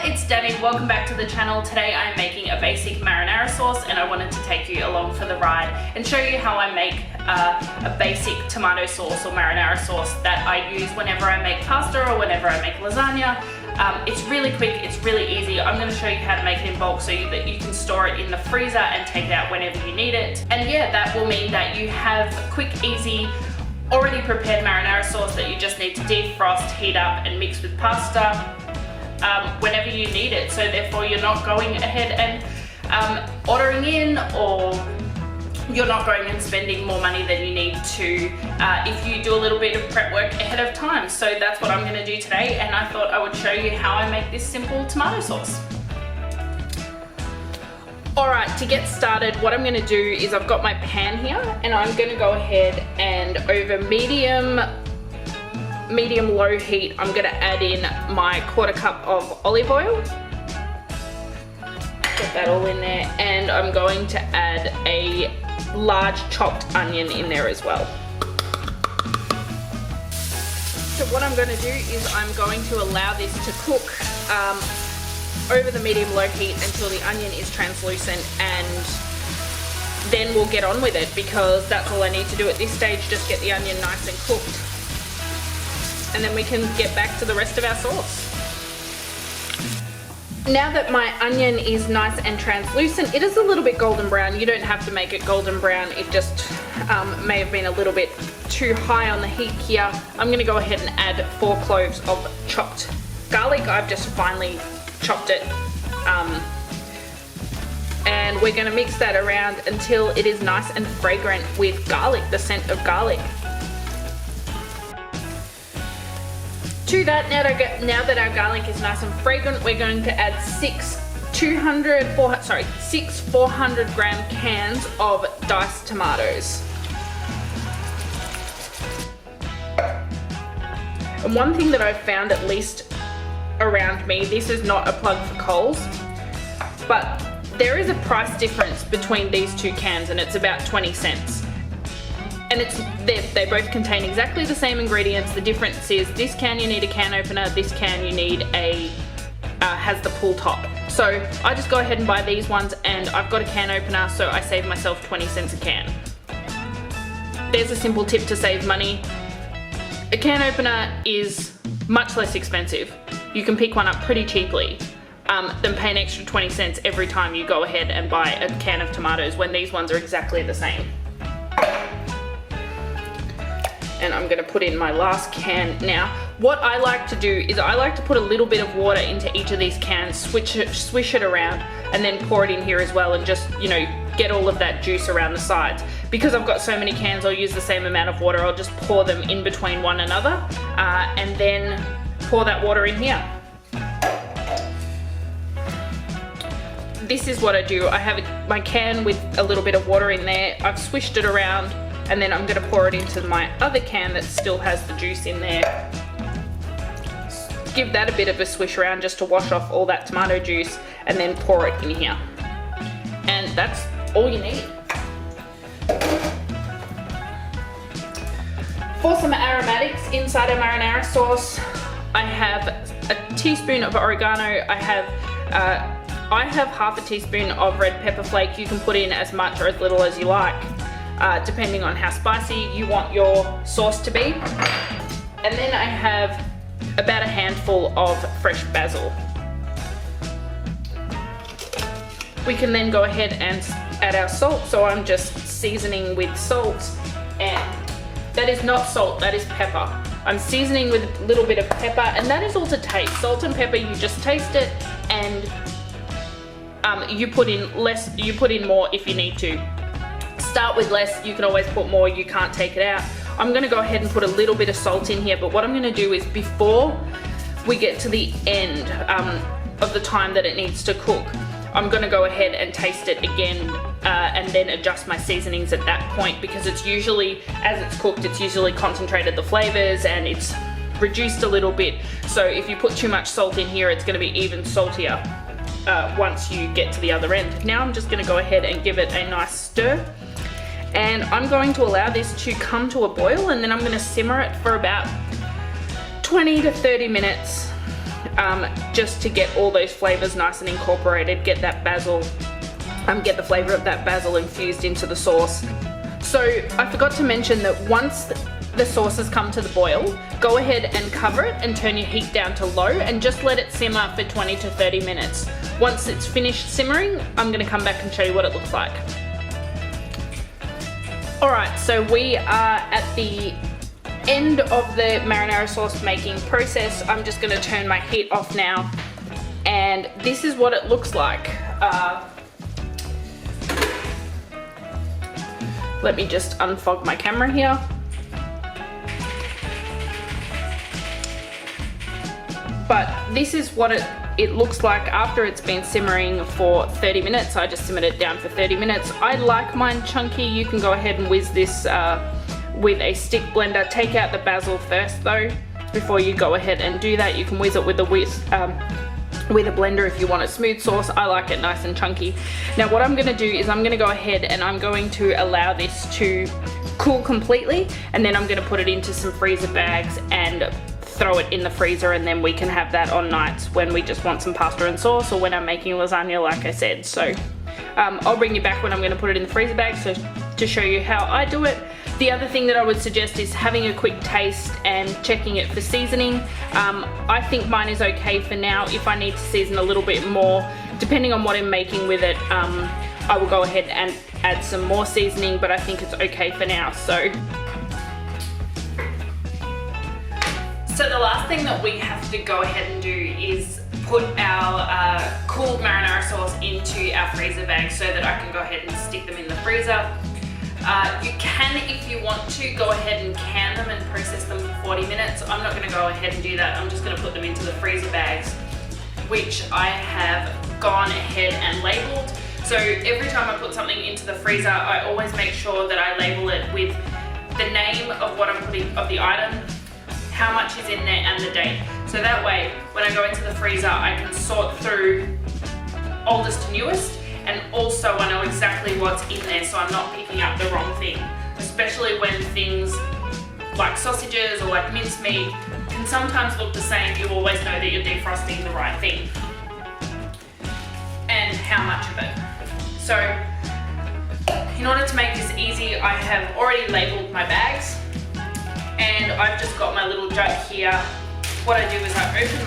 it's Danny. Welcome back to the channel. Today I'm making a basic marinara sauce and I wanted to take you along for the ride and show you how I make a basic tomato sauce or marinara sauce that I use whenever I make pasta or whenever I make lasagna. It's really quick, it's really easy. I'm going to show you how to make it in bulk so that you can store it in the freezer and take it out whenever you need it. And yeah, that will mean that you have quick, easy, already prepared marinara sauce that you just need to defrost, heat up and mix with pasta whenever you need it. So therefore you're not going ahead and ordering in, or you're not going and spending more money than you need to if you do a little bit of prep work ahead of time. So that's what I'm going to do today, and I thought I would show you how I make this simple tomato sauce. Alright, to get started, what I'm going to do is I've got my pan here and I'm going to go ahead and over medium-low heat, I'm going to add in my 1/4 cup of olive oil. Get that all in there, and I'm going to add a large chopped onion in there as well. So what I'm going to do is I'm going to allow this to cook over the medium-low heat until the onion is translucent, and then we'll get on with it, because that's all I need to do at this stage, just get the onion nice and cooked, and then we can get back to the rest of our sauce. Now that my onion is nice and translucent, it is a little bit golden brown. You don't have to make it golden brown, it just may have been a little bit too high on the heat here. I'm going to go ahead and add 4 cloves of chopped garlic. I've just finely chopped it, and we're going to mix that around until it is nice and fragrant with garlic, the scent of garlic. To that, now that our garlic is nice and fragrant, we're going to add 6 400 gram cans of diced tomatoes. And one thing that I've found, at least around me, this is not a plug for Coles, but there is a price difference between these two cans, and it's about 20 cents. And they both contain exactly the same ingredients. The difference is this can you need a can opener, this can you need has the pull top. So I just go ahead and buy these ones, and I've got a can opener, so I save myself 20 cents a can. There's a simple tip to save money. A can opener is much less expensive. You can pick one up pretty cheaply than pay an extra 20 cents every time you go ahead and buy a can of tomatoes, when these ones are exactly the same. And I'm going to put in my last can now. What I like to do is I like to put a little bit of water into each of these cans, swish it around, and then pour it in here as well, and just, you know, get all of that juice around the sides. Because I've got so many cans, I'll use the same amount of water. I'll just pour them in between one another, and then pour that water in here. This is what I do. I have my can with a little bit of water in there. I've swished it around, and then I'm going to pour it into my other can that still has the juice in there. Give that a bit of a swish around just to wash off all that tomato juice, and then pour it in here. And that's all you need. For some aromatics inside our marinara sauce, I have a teaspoon of oregano. I have half a teaspoon of red pepper flake. You can put in as much or as little as you like, depending on how spicy you want your sauce to be. And then I have about a handful of fresh basil. We can then go ahead and add our salt. So I'm just seasoning with salt, and that is not salt, that is pepper. I'm seasoning with a little bit of pepper, and that is all to taste. Salt and pepper, you just taste it, and you put in less, you put in more if you need to. Start with less, you can always put more, you can't take it out. I'm going to go ahead and put a little bit of salt in here, but what I'm going to do is, before we get to the end of the time that it needs to cook, I'm going to go ahead and taste it again, and then adjust my seasonings at that point, because it's usually, as it's cooked, it's usually concentrated the flavors and it's reduced a little bit. So if you put too much salt in here, it's going to be even saltier once you get to the other end. Now I'm just going to go ahead and give it a nice stir, and I'm going to allow this to come to a boil, and then I'm going to simmer it for about 20 to 30 minutes just to get all those flavors nice and incorporated, get that basil, get the flavor of that basil infused into the sauce. So I forgot to mention that once the sauce has come to the boil, go ahead and cover it and turn your heat down to low and just let it simmer for 20 to 30 minutes. Once it's finished simmering, I'm gonna come back and show you what it looks like. Alright, so we are at the end of the marinara sauce making process. I'm just gonna turn my heat off now, and this is what it looks like. Let me just unfog my camera here. But this is what it looks like after it's been simmering for 30 minutes. I just simmered it down for 30 minutes. I like mine chunky. You can go ahead and whiz this with a stick blender. Take out the basil first though, before you go ahead and do that. You can whiz it with a blender if you want a smooth sauce. I like it nice and chunky. Now what I'm gonna do is I'm gonna go ahead and I'm going to allow this to cool completely, and then I'm gonna put it into some freezer bags and throw it in the freezer, and then we can have that on nights when we just want some pasta and sauce, or when I'm making lasagna like I said. So I'll bring you back when I'm gonna put it in the freezer bag so to show you how I do it. The other thing that I would suggest is having a quick taste and checking it for seasoning. I think mine is okay for now. If I need to season a little bit more, depending on what I'm making with it, I will go ahead and add some more seasoning, but I think it's okay for now. So the last thing that we have to go ahead and do is put our cooled marinara sauce into our freezer bag so that I can go ahead and stick them in the freezer. You can, if you want to, go ahead and can them and process them for 40 minutes. I'm not going to go ahead and do that. I'm just going to put them into the freezer bags, which I have gone ahead and labeled. So every time I put something into the freezer, I always make sure that I label it with the name of what I'm putting, of the item, how much is in there, and the date. So that way, when I go into the freezer, I can sort through oldest to newest, and also I know exactly what's in there, so I'm not picking up the wrong thing. Especially when things like sausages or like mincemeat can sometimes look the same, you always know that you're defrosting the right thing and how much of it. So in order to make this easy, I have already labeled my bags, and I've just got my little jug here. What I do is I open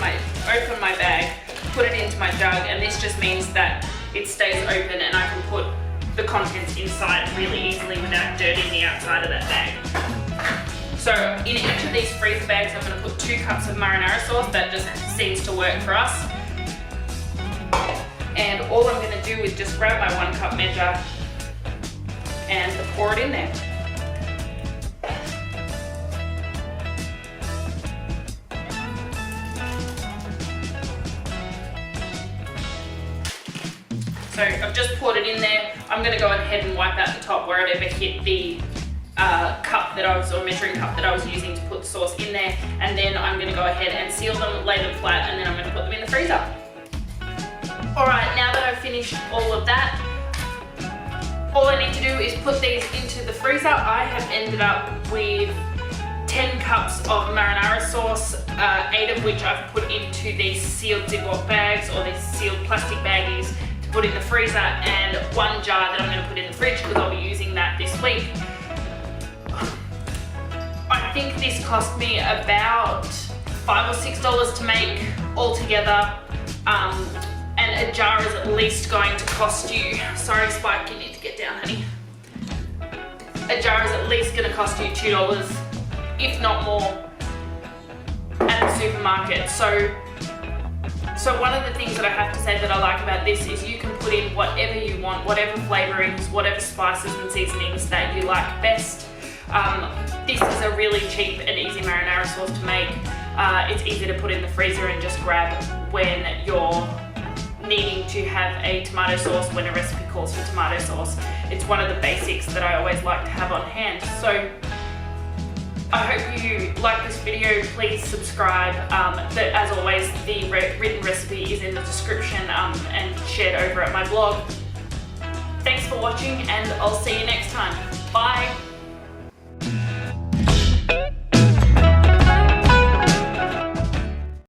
my bag, put it into my jug, and this just means that it stays open and I can put the contents inside really easily without dirtying the outside of that bag. So in each of these freezer bags, I'm going to put 2 cups of marinara sauce. That just seems to work for us. And all I'm going to do is just grab my 1 cup measure and pour it in there. So I've just poured it in there. I'm going to go ahead and wipe out the top where it ever hit the cup that I was, or measuring cup that I was using to put the sauce in there. And then I'm going to go ahead and seal them, lay them flat, and then I'm going to put them in the freezer. Alright, now that I've finished all of that, all I need to do is put these into the freezer. I have ended up with 10 cups of marinara sauce, 8 of which I've put into these sealed Ziploc bags, or these sealed plastic baggies, put in the freezer, and 1 jar that I'm going to put in the fridge because I'll be using that this week. I think this cost me about $5 or $6 to make altogether, and a jar is at least going to cost you, sorry Spike, you need to get down honey. A jar is at least going to cost you $2, if not more, at the supermarket. So one of the things that I have to say that I like about this is you can put in whatever you want, whatever flavorings, whatever spices and seasonings that you like best. This is a really cheap and easy marinara sauce to make. It's easy to put in the freezer and just grab when you're needing to have a tomato sauce, when a recipe calls for tomato sauce. It's one of the basics that I always like to have on hand. So I hope you like this video. Please subscribe. As always, the written recipe is in the description and shared over at my blog. Thanks for watching, and I'll see you next time. Bye.